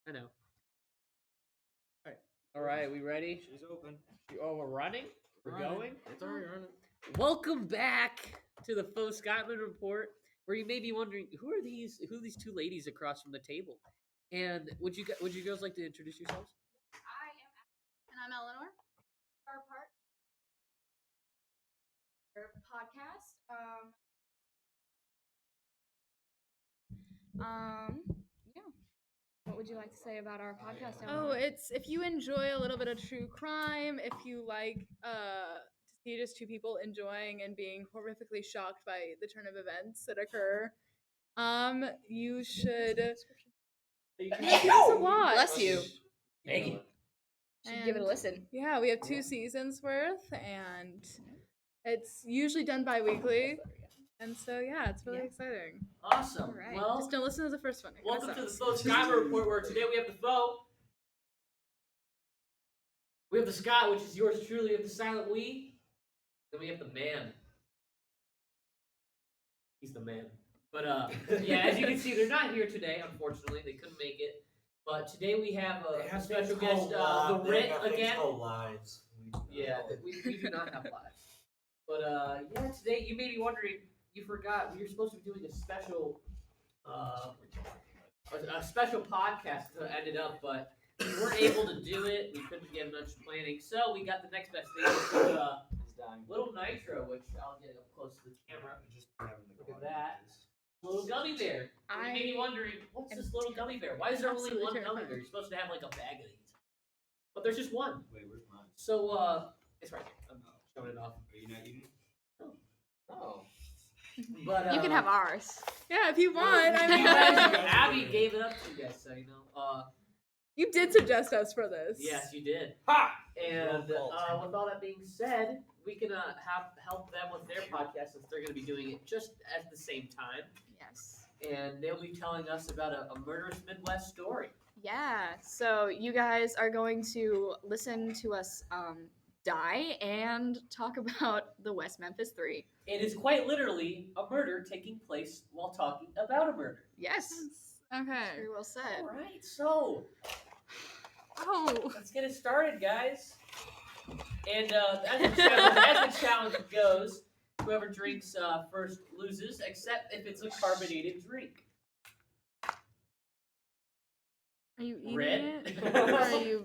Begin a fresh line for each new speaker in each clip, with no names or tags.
I know. All right, we ready?
She's open.
Oh, we're running? We're going?
It's already running.
Welcome back to the Foscottweman Report, where you may be wondering who are these two ladies across from the table, and would you girls like to introduce yourselves?
I am, and I'm Eleanor. Our podcast. Yeah. What would you like to say about our podcast?
Oh, it's if you enjoy a little bit of true crime, if you like to see just two people enjoying and being horrifically shocked by the turn of events that occur, you should give us a watch.
Bless you.
Thank you.
Should give it a listen.
Yeah, we have 2 seasons worth, and it's usually done bi-weekly. And so, yeah, it's really exciting.
Awesome.
All right.
Well,
Just don't listen to the first one.
welcome to the Foscottweman Report, where today we have the foe. We have the Scott, which is yours truly. We have the silent we. Then we have the man. He's the man. But yeah, as you can see, they're not here today. Unfortunately, they couldn't make it. But today we have a special guest, the Rit again.
Lives.
Yeah, we do not have lives. But yeah, today you may be wondering, you forgot we were supposed to be doing a special podcast that ended up, but we weren't able to do it. We couldn't get much planning, so we got the next best thing, which is little nitro, which I'll get up close to the camera. Look at that. Little gummy bear. You may be wondering, what's this little gummy bear? Why is there only one gummy bear? You're supposed to have like a bag of these. But there's just one.
Wait, where's mine?
So, it's right there. I'm showing it off.
Are you not eating?
Oh. But
You can have ours.
Yeah, if you want. I mean,
Abby gave it up to you guys, so you know.
you did suggest us for this.
Yes, you did.
Ha!
And with all that being said, we can help them with their podcast since they're going to be doing it just at the same time.
Yes.
And they'll be telling us about a murderous Midwest story.
Yeah. So you guys are going to listen to us die and talk about the West Memphis 3.
It is quite literally a murder taking place while talking about a murder.
Yes.
Okay.
Very well said.
All right, so
Oh.
let's get it started, guys. And as the challenge goes, whoever drinks first loses, except if it's a carbonated drink.
Are you eating
Red?
it? Or are you...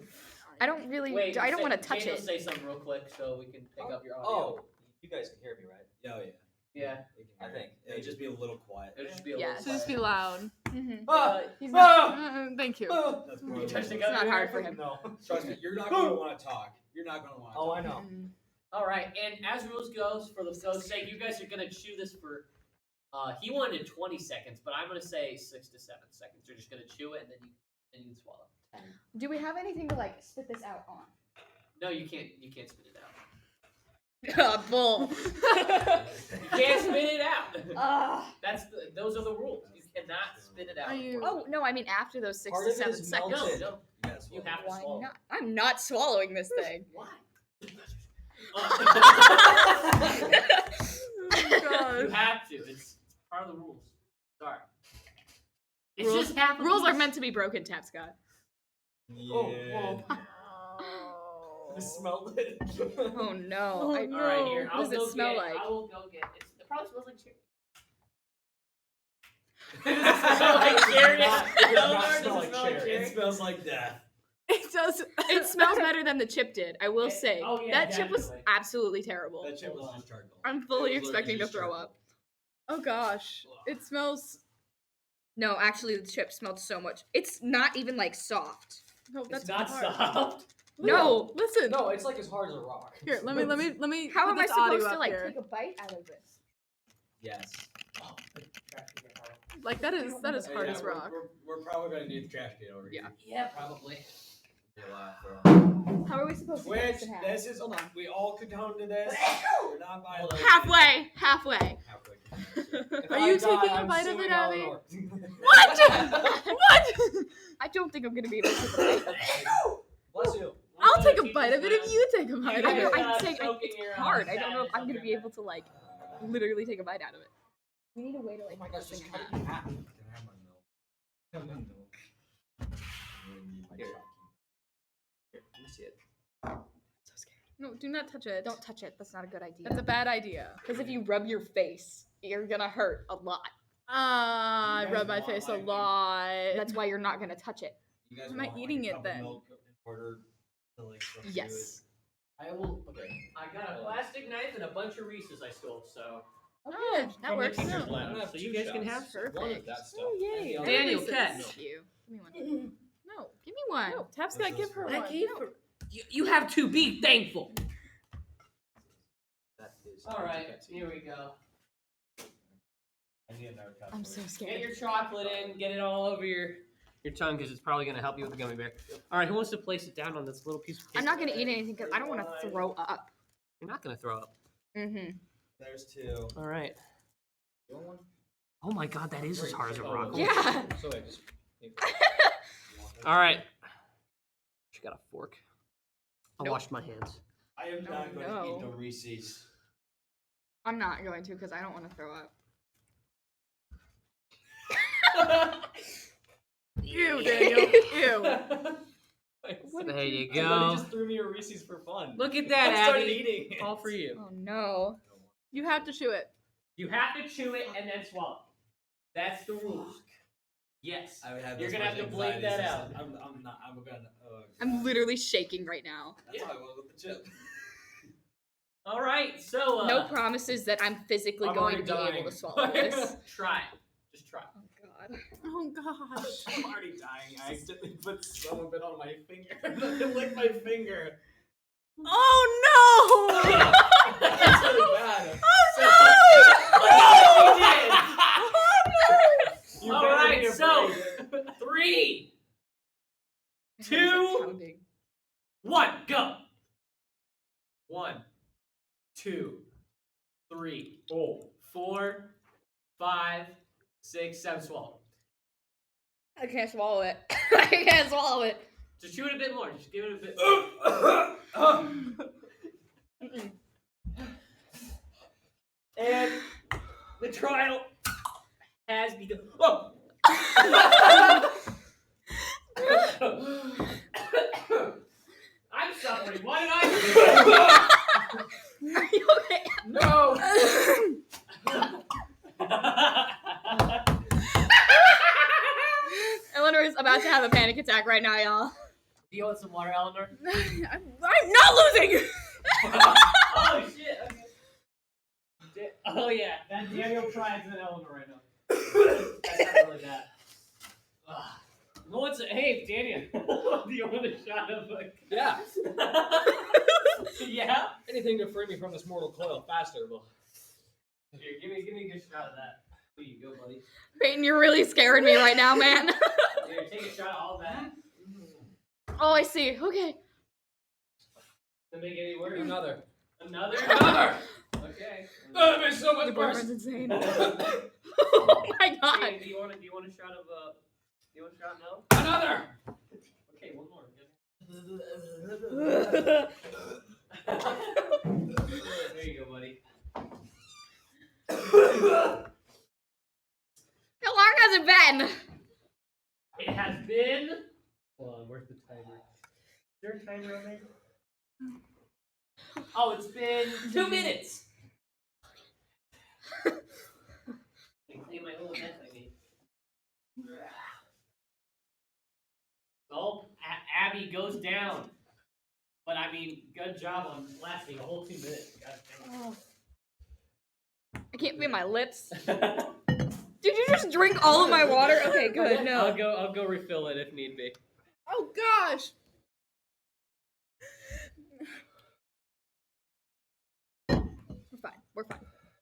I don't really.
Wait,
I don't want to touch
Jane will
it.
say something real quick so we can pick up your audio.
Oh, you guys can hear me, right?
Oh, yeah.
Yeah,
I think.
It'd just be a little quiet.
it'll just be a
Yeah,
little
So just be
quiet.
loud.
Mm-hmm.
He's
Ah!
not... thank you.
That's
You
probably
touched the
what
gun?
It's not hard for him.
No. Trust me, you're not going to want to talk. You're not going to want to
Oh,
talk.
I know.
All right, and as rules goes, for the show's sake, you guys are gonna chew this for. He wanted 20 seconds, but I'm gonna say 6 to 7 seconds. You're just gonna chew it, and then you can swallow.
Do we have anything to like spit this out on?
No, you can't. You can't spit it out.
Bull.
You can't spit it out. Those are the rules. You cannot spit it out.
Are you-
Oh no, I mean after those 6
Part
to
of it
7
is
seconds.
melted.
No, you have to
Why
swallow.
not? I'm not swallowing this thing.
Why?
Oh,
You
gosh.
have to. It's part of the rules. Sorry. It's
Rules-
just half.
Rules are meant to be broken, Tap Scott.
Yeah.
I smelled it.
Oh no.
Oh,
I,
no.
All right, here.
What
I'll
does it
go
smell
get,
like?
I will go get. It probably smells like cherry. Does it smell like cherry?
It does
No,
not
does
smell
it
like
smell like
cherry.
cherry?
It smells like death.
It does.
It smells better than the chip did, I will
Okay.
say.
Oh, yeah,
that chip was
definitely.
absolutely terrible.
That chip was just charcoal.
I'm
It
fully
was literally
expecting to
just
throw
charcoal.
up.
Oh gosh. It smells...
No, actually the chip smelled so much. It's not even like soft.
No, that's
It's not
hard.
soft.
No.
Listen.
No, it's like as hard as a rock.
Here, let me.
How
put
am I
this audio
supposed to
up
like
here.
take a bite out of this?
Yes.
Like that is hard as rock.
We're probably going to need the trash can over here.
Yeah, probably.
How are we supposed to cut
Which,
this in half?
this is, we all condone to this. We're not violating.
Halfway.
Halfway.
If
Are
I
you
die,
taking a
I'm
bite of
suing
it, Abby?
Eleanor.
What? What?
I don't think I'm gonna be able to take a bite.
Bless you.
I'll take a bite of it if you take a bite of
I know,
it.
I'm saying
soaking
it's
your,
hard. I don't know if
sadness
I'm
up
gonna
your
be
back.
able to like literally take a bite out of it. We need a way to
Oh
like
my
cut
gosh,
this
just
thing
cut
in
it
half.
in half.
Can I have my milk?
Here, let me see it.
So scared.
No, do not touch it.
Don't touch it. That's not a good idea.
That's a bad idea.
Because if you rub your face, you're gonna hurt a lot.
I
You guys
rub my
want,
face a
like,
lot.
That's why you're not gonna touch it.
You guys
Am I
want,
eating
like, a
it
cup of
then?
milk in order to like substitute
Yes.
I will. Okay. I got a plastic knife and a bunch of Reese's I stole. So
Oh, that
from
works.
the teacher's
No.
lab,
I'm gonna have
so you
two
guys can have.
shots.
Perfect.
One of that stuff.
Oh, yay.
And the other-
Daniel,
Reese's.
catch.
Thank you. Give me one.
No,
Give me one.
no. Tap's
This
gotta
is
give her
for-
one.
I gave
No.
her. You have to be thankful.
That is.
All right, here we go.
I need another cup.
I'm
for
so
it.
scared.
Get your chocolate in. Get it all over your tongue because it's probably gonna help you with the gummy bear. All right, who wants to place it down on this little piece of paper?
I'm not gonna eat anything because I don't want to throw up.
You're not gonna throw up.
Mm-hmm.
There's two.
All right.
You want one?
Oh my God, that is as hard as a rock.
Oh,
Yeah.
So wait, just.
All right. She got a fork. I
Nope.
washed my hands.
I am
No,
not going to
no.
eat the Reese's.
I'm not going to because I don't want to throw up.
Ew, Daniel. Ew.
There you
Somebody
go.
just threw me a Reese's for fun.
Look at
I
that,
started
Abby.
eating it.
All for you.
Oh no.
You have to chew it.
You have to chew it and then swallow. That's the rules. Yes.
I would have
You're
this
gonna
much
have to blink
anxiety
that
since
out.
I'm not. I'm gonna.
I'm literally shaking right now.
That's how I was with the chip.
All right. So
No promises that I'm physically
I'm
going to
already
be able
dying.
to swallow this.
try. Just try.
Oh god.
Oh gosh.
I'm already dying. I accidentally put some of it on my finger. I licked my finger.
Oh no!
That's really bad. You
All
better
right,
be
so
afraid.
3,
My hands are
2,
pounding.
1, go. 1, 2, 3, 4, 5, 6, 7. Swallow.
I can't swallow it. I can't swallow it.
Just chew it a bit more. Just give it a bit.
Mm-mm.
And the trial has begun. Oh! I'm suffering. Why did I
Are you okay?
No!
Eleanor is about to have a panic attack right now, y'all.
Do you want some water, Eleanor?
I'm not losing!
Oh, shit. Okay. Oh, yeah. That Daniel tries an Eleanor right now. That's not really bad. Who wants it? Hey, Daniel. Do you want a shot of a...
Yeah.
Yeah?
Anything to free me from this mortal coil faster, well.
Here, give me a good shot of that. There you go, buddy.
Peyton, you're really scaring me right now, man.
Here, take a shot of all that.
Oh, I see. Okay.
To make it any worse.
Another.
Another? Okay.
That makes so much
Your
worse.
boyfriend's insane. Oh my god.
Hey, do you want a shot of do you want a shot? No?
Another.
Okay, one more. There you go, buddy.
How long has it been?
It has been. Hold on, where's the timer? Is there a timer on there? Oh, it's been 2 minutes. I clean my little mess I made. Oh, Abby goes down. But I mean, good job on lasting a whole 2 minutes. God
Oh. I can't feel my lips.
dang.
Did you just drink all of my water? Okay, good. No.
I'll go refill it if need be.
Oh gosh!
We're fine. We're fine.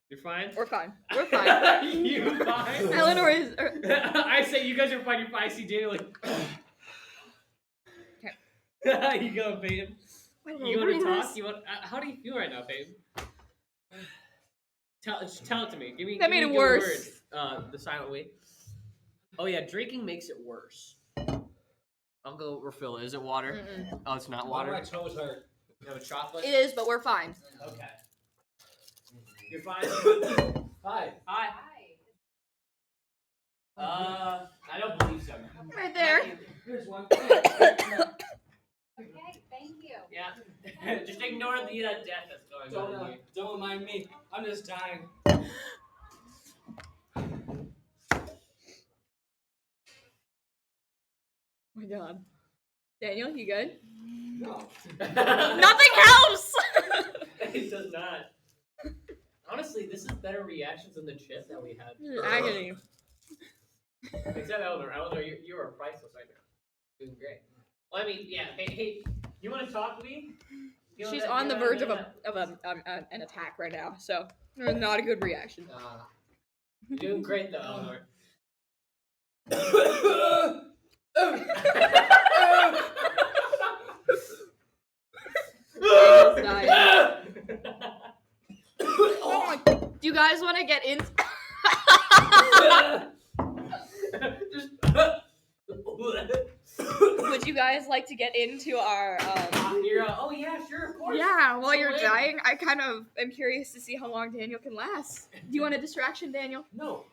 You're fine?
We're fine. We're fine.
You fine?
Eleanor is.
I say you guys are fine. You're fine. I see Daniel like. You go, Peyton. You want to talk? You want? How do you feel right now, Peyton? Just tell it to me. Give me.
That
give me
made it
good
worse.
Words. The silent way. Oh yeah, drinking makes it worse. I'll go refill it. Is it water?
Mm-mm.
Oh, it's not
Why do
water.
my toes hurt?
You have a chocolate.
It is, but we're fine.
Okay. You're fine.
Hi.
Hi. I don't believe so.
Right there.
Here's one.
Okay, thank you.
Yeah. Just ignore the death that's going on here.
Don't mind me. I'm just dying.
Oh my god. Daniel, you good?
No.
Nothing helps!
It does not. Honestly, this is better reactions than the chip that we had.
Agony.
Except Eleanor. Eleanor, you are priceless right now. Doing great. Well, I mean, yeah. Hey, you want to talk to me?
She's on the verge of an attack right now, so not a good reaction.
You're doing great though, Eleanor.
Daniel's dying. Oh my! Do you guys want to get in?
Just.
Would you guys like to get into our?
Oh yeah, sure, of course.
Yeah, while
Go
you're
in.
dying, I kind of am curious to see how long Daniel can last. Do you want a distraction, Daniel?
No.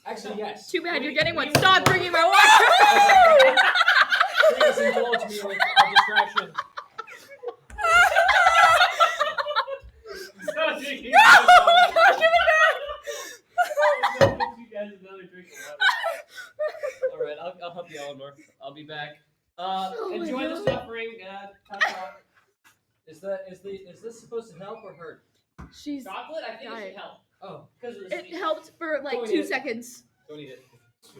Actually, yes.
Too bad you're getting one.
we-
Stop bringing my water.
Please indulge me with a distraction.
Stop drinking.
No! Gosh, give
You guys another drink of water. All right, I'll help you, Eleanor. I'll be back.
Oh my
Enjoy the
God.
suffering. Talk.
Is this supposed to help or hurt?
She's.
Chocolate, I think it
Dying.
should help.
Oh,
Because of the
It
sweet.
helped for like
Don't
2
eat it.
seconds.
don't eat it.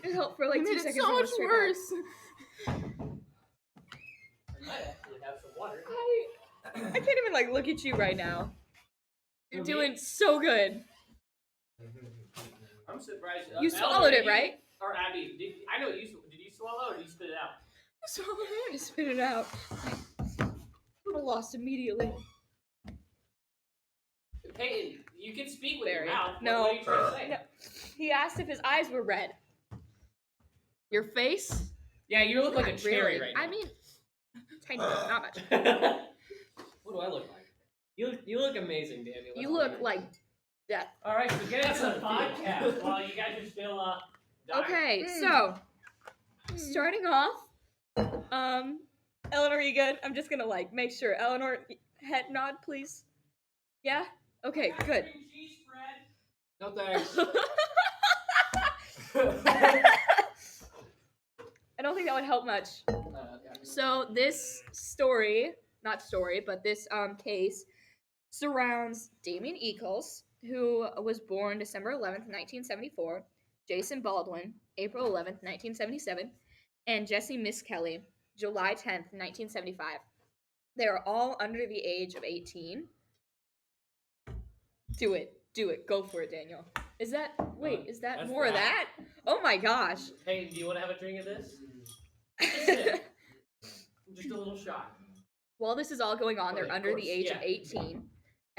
It helped for like
It
2
made it
seconds.
so
and
much
went straight
worse.
I might actually have some water.
back. I can't even like look at you right now. You're
Who, me?
doing so good.
I'm surprised.
You swallowed it, right?
Or Abby, I know you. Did you swallow or did you spit it out?
So I'm gonna spit it out. I lost immediately.
Peyton, you can speak with
Very.
your mouth.
No.
What are you trying to say?
No. He asked if his eyes were red. Your face?
Yeah, you look like a
Not
cherry
really.
right now.
I mean, tiny bit, not much.
What do I look like?
you look amazing, Daniel.
You look like death.
All right, so get into the
That's how I feel.
podcast while you guys are still dying.
Okay, so starting off, Eleanor, you good? I'm just gonna like make sure. Eleanor, head nod, please. Yeah. Okay, good.
Cream cheese spread.
No thanks.
I don't think that would help much. So this this case surrounds Damien Eccles, who was born December 11th, 1974, Jason Baldwin, April 11th, 1977, and Jesse Miss Kelly, July 10th, 1975. They are all under the age of 18. Do it, go for it, Daniel. Is that
That's
more of that? Oh my gosh.
Hey, do you want to have a drink of this? Just a little shot.
While this is all going on, they're
Of
under
course,
the age of
yeah.
18,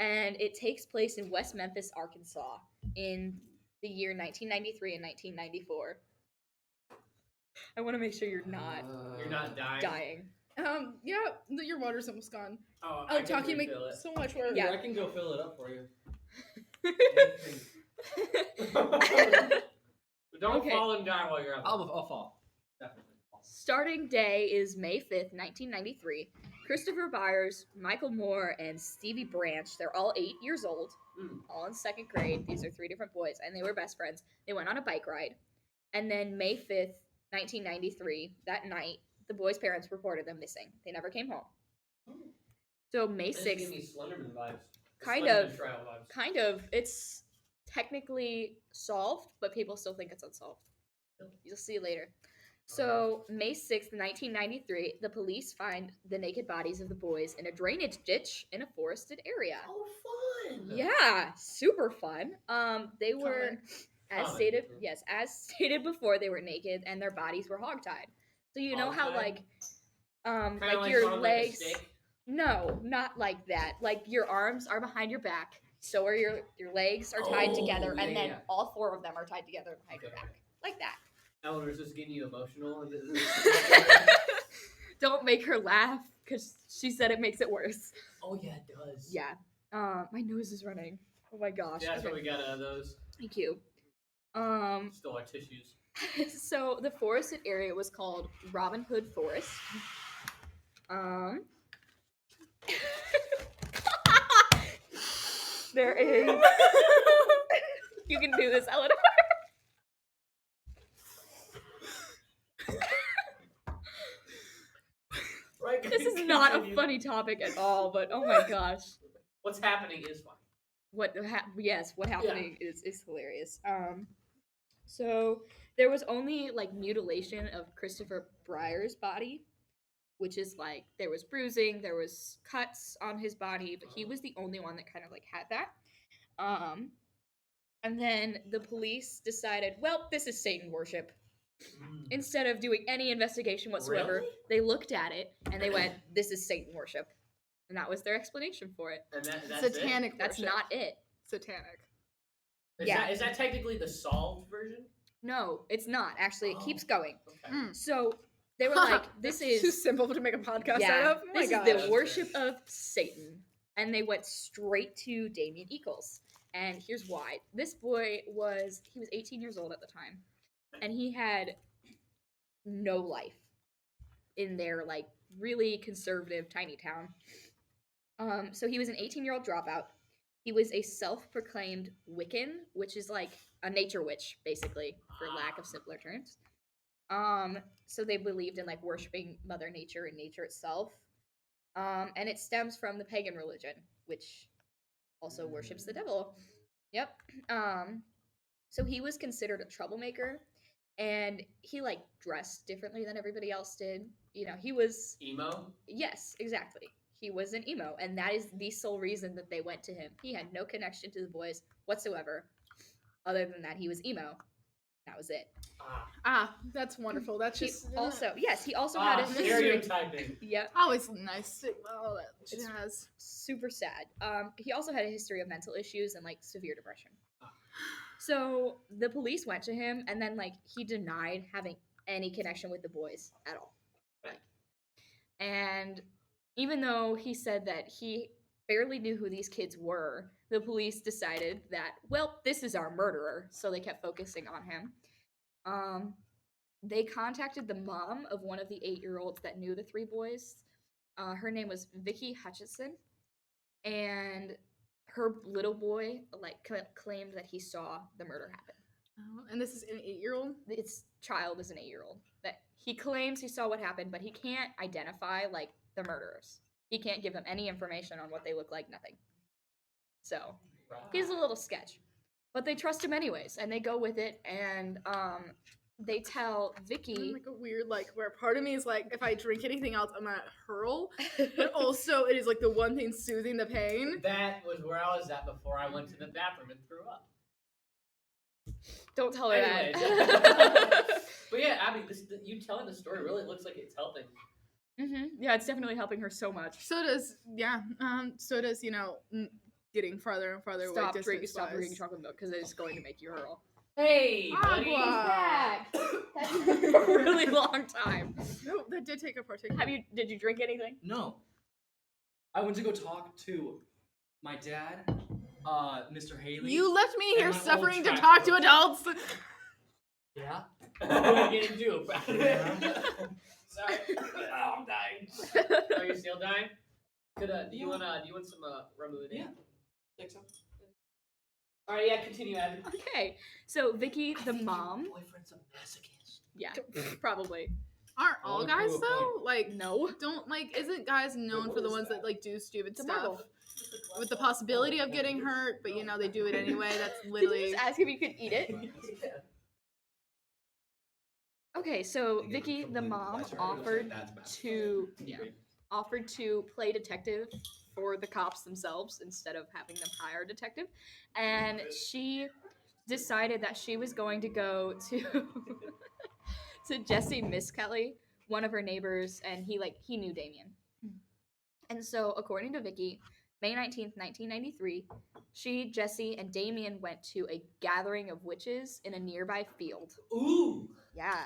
and it takes place in West Memphis, Arkansas, in the year 1993 and 1994. I want to make sure you're not
You're not dying.
dying.
Yeah, your water's almost gone.
Oh,
Oh, talking make
refill it.
so much worse.
Yeah.
I can go fill it up for you.
Don't
Okay.
fall and die while you're out.
I'll fall. Definitely.
Starting day is May 5th, 1993. Christopher Byers, Michael Moore, and Stevie Branch, they're all 8 years old, all in 2nd grade. These are 3 different boys, and they were best friends. They went on a bike ride. And then May 5th, 1993, that night, the boys' parents reported them missing. They never came home. So May
This is giving
6th,
me Slenderman vibes.
Kind
Slenderman
of.
trial vibes.
kind of, it's technically solved, but people still think it's unsolved. You'll see later. So, May 6th, 1993, the police find the naked bodies of the boys in a drainage ditch in a forested area.
Oh, fun!
Yeah, super fun. They were, as
Common.
stated, yes, as stated before, they were naked and their bodies were hogtied. So you know how
Hogtied?
like,
Kinda
like your
on,
legs.
Like a steak?
No, not like that. Like your arms are behind your back, so are your legs are tied
Oh,
together, and
yeah,
then
yeah.
all 4 of them are tied together behind your
Okay,
back, like that.
Eleanor's just getting you emotional. And
Don't make her laugh because she said it makes it worse.
oh yeah, it does.
Yeah. My nose is running. Oh my gosh.
Yeah, that's
Okay,
what we got out of those.
thank you.
Still our tissues.
So the forested area was called Robin Hood Forest. There is. You can do this, Eleanor.
Right.
This is not a
continue.
funny topic at all, but oh my gosh.
What's happening is fine.
What happening is hilarious. So there was only like mutilation of Christopher Briar's body, which is like there was bruising, there was cuts on his body, but he was the only one that kind of like had that. And then the police decided, well, this is Satan worship. Instead of doing any investigation whatsoever,
Really?
they looked at it and they went, this is Satan worship. And that was their explanation for it.
And that's
Satanic
it?
That's
worship.
not it.
Satanic.
Is that technically the solved version?
No, it's not. Actually, it keeps going.
Okay.
So they were like, this
That's too
is
simple to make a podcast
yeah,
out of. Oh my
this
gosh.
is the
That's
worship of Satan. And they went straight to Damien Eccles. And here's why. This boy he was 18 years old at the time. And he had no life in their like really conservative tiny town. So he was an 18-year-old dropout. He was a self-proclaimed Wiccan, which is like a nature witch, basically, for lack of simpler terms. So they believed in like worshiping Mother Nature and nature itself. And it stems from the pagan religion, which also worships the devil. Yep. So he was considered a troublemaker, and he like dressed differently than everybody else did. You know, he was
Emo?
yes, exactly. He was an emo, and that is the sole reason that they went to him. He had no connection to the boys whatsoever, other than that he was emo. That was it.
Ah, that's wonderful. That's
He
just
he also had a history.
Stereotyping.
Yep,
always nice. All that
It's-
jazz.
super sad. He also had a history of mental issues and like severe depression. So the police went to him, and then like he denied having any connection with the boys at all. Like, and even though he said that he barely knew who these kids were, the police decided that, well, this is our murderer, so they kept focusing on him. They contacted the mom of one of the 8-year-olds that knew the 3 boys. Her name was Vicky Hutchinson, and her little boy like claimed that he saw the murder happen.
Oh, and this is an 8-year-old?
Its child is an 8-year-old that he claims he saw what happened, but he can't identify like the murderers. He can't give them any information on what they look like, nothing. So he's a little sketch, but they trust him anyways, and they go with it. And they tell
I'm
Vicky.
like a weird, like, where part of me is like, if I drink anything else, I'm gonna hurl. But also, it is like the one thing soothing the pain.
That was where I was at before I went to the bathroom and threw up.
Don't tell her
Anyways.
that.
But yeah, Abby, you telling the story really looks like it's helping.
Yeah, it's definitely helping her so much.
So does, you know, getting farther and farther
Stop
away
drinking
distance-wise.
chocolate milk because it's going to make you hurl.
Hey, buddy.
Agua.
That's a really long time.
No, that did take a particular.
Did you drink anything?
No. I went to go talk to my dad, Mr. Haley.
You left me here
And my
suffering
old
to
track
talk to
coach.
adults.
Yeah.
What are you gonna do about it?
Yeah.
Sorry. Oh, I'm dying. Are you still dying? Do you want some Ramoon?
Yeah. Think so.
All right, yeah, continue, Abby.
Okay, so Vicky, the mom.
Your boyfriend's a masochist.
Yeah, probably.
Aren't all
Only
guys
prove a
though?
point.
Like,
No.
don't like. Isn't guys known
what
for the
is
ones that
that?
like do stupid
It's a
stuff
marble.
with the possibility of getting hurt, but you know they do it anyway? That's
Did you
literally.
just ask if you could eat it? Okay, so Vicky, the mom, offered to play detective for the cops themselves instead of having them hire a detective, and she decided that she was going to go to to Jesse Miss Kelly, one of her neighbors, and he knew Damien. And so, according to Vicky, May 19th, 1993, she, Jesse, and Damien went to a gathering of witches in a nearby field.
Ooh.
Yeah,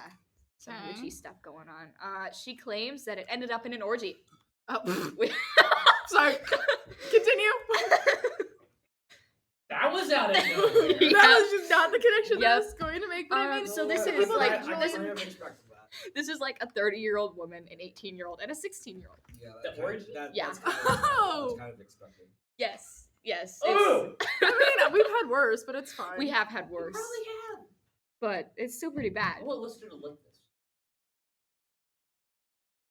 some
Okay.
witchy stuff going on. She claims that it ended up in an orgy.
Oh, sorry. Continue.
That That was out of nowhere.
Yeah.
That was just not the connection that I
Yep.
was going to make. But I mean,
So this
the
is
people
like-
that
this-
join-
I have expected that.
This is like a 30-year-old woman, an 18-year-old, and a 16-year-old.
Yeah,
The origin?
Yeah.
That's kind
Oh.
of expected.
Yes. Yes.
Ooh!
I mean, we've had worse, but it's fine.
We have had
You
worse,
probably have.
but it's still pretty bad.
I want listener to look this.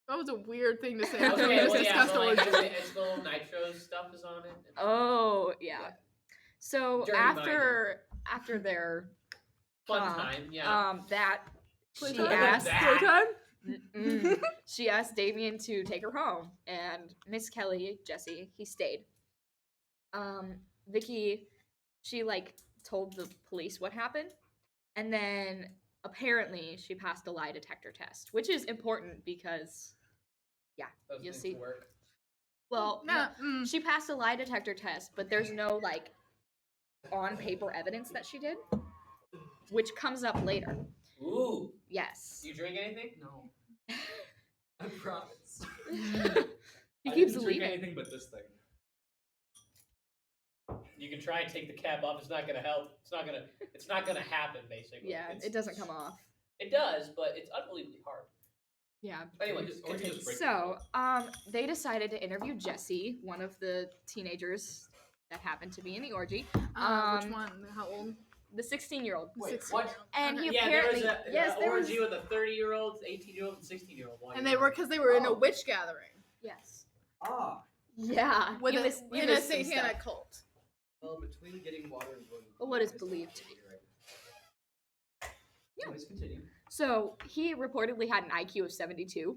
That was a weird thing to say.
Okay,
After we just
well, yeah,
discussed
but like,
origin.
it's the little nitro stuff is on it.
Oh yeah. So
Dirty
after their
Fun time, yeah.
that she
Playtime?
asked
That-
Playtime?
she asked Damien to take her home, and Miss Kelly, Jesse, he stayed. Vicky, she like told the police what happened, and then apparently she passed a lie detector test, which is important because,
Those
you'll
things
see.
work.
well,
Nah,
she passed a lie detector test, but there's no like on paper evidence that she did, which comes up later.
Ooh.
Yes.
Do you drink anything?
No. I promise.
He
I
keeps
didn't drink
leaving.
anything but this thing.
You can try and take the cap off. It's not gonna help. It's not gonna happen. Basically.
Yeah,
It's-
it doesn't come off.
It does, but it's unbelievably hard.
Yeah.
Anyway,
Or you
continue.
just break
So, they decided to interview Jesse, one of the teenagers that happened to be in the orgy,
which
Um,
one? How old?
the 16-year-old.
Wait,
16.
what?
And he
Yeah, there was
apparently
a
yes, there was
orgy with a 30-year-old, 18-year-old, and 16-year-old.
And they were because they were in a
Oh.
witch gathering
yes.
Ah.
Yeah.
with
you
a,
missed- you
in a
missed some
satanic
stuff.
cult.
Well, between getting water and going.
Well, what is believed to be.
Yeah. Please continue.
So he reportedly had an IQ of 72,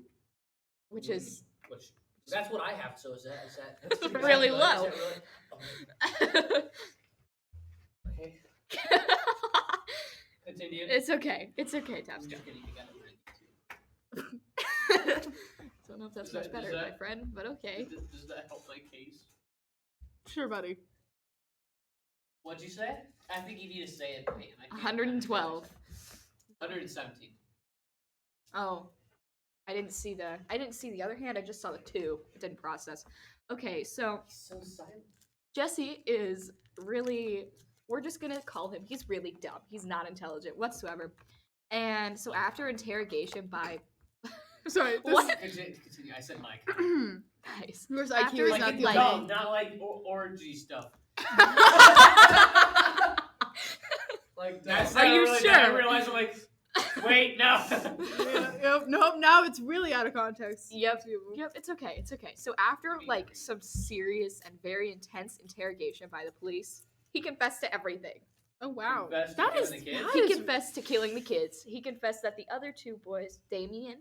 which is
Which that's what I have. So is that
That's pretty
really
is
low.
that really- Okay. Continue.
It's okay. It's okay,
I'm
Tapsco.
just kidding. You got it.
Don't know if that's
Does
much
that-
better,
does
my
that-
friend, but okay.
Does that help my case?
Sure, buddy.
What'd you say? I think you need to say it. Wait, I can't-
112.
117.
Oh, I didn't see the other hand. I just saw the 2. It didn't process. Okay, so
So silent.
Jesse is really, we're just gonna call him, he's really dumb. He's not intelligent whatsoever. And so after interrogation by,
Sorry.
What?
Continue. I said Mike.
guys,
Yours
After
IQ is
like
not
it-
the
like-
No, not like orgy stuff.
Like
That's
Are
not
you
really
sure?
bad. I realize I'm like, wait, no.
Yep. Nope. Now it's really out of context.
Yep. Yep, it's okay. It's okay. So after like some serious and very intense interrogation by the police, he confessed to everything.
Oh wow.
Confessed to
That
killing
is.
the kids?
that
He
is-
confessed to killing the kids. He confessed that the other 2 boys, Damien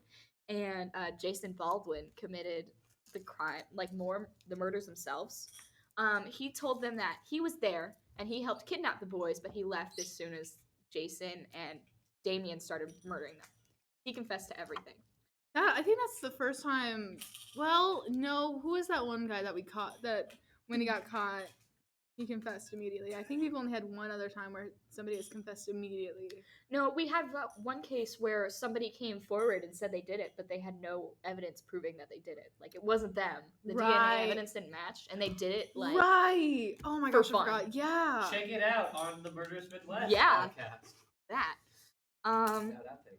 and Jason Baldwin, committed the crime, like the murders themselves. He told them that he was there and he helped kidnap the boys, but he left as soon as Jason and Damien started murdering them. He confessed to everything.
I think that's the first time. Well, no. Who is that one guy that we caught? That when he got caught, he confessed immediately. I think we've only had one other time where somebody has confessed immediately.
No, we had one case where somebody came forward and said they did it, but they had no evidence proving that they did it. Like, it wasn't them. The
Right.
DNA evidence didn't match, and they did it, like,
right. Oh my
for
gosh, I
fun.
forgot. Yeah.
Check it out on the Murderous Midwest
Yeah.
podcast.
that.
Yeah, that thing.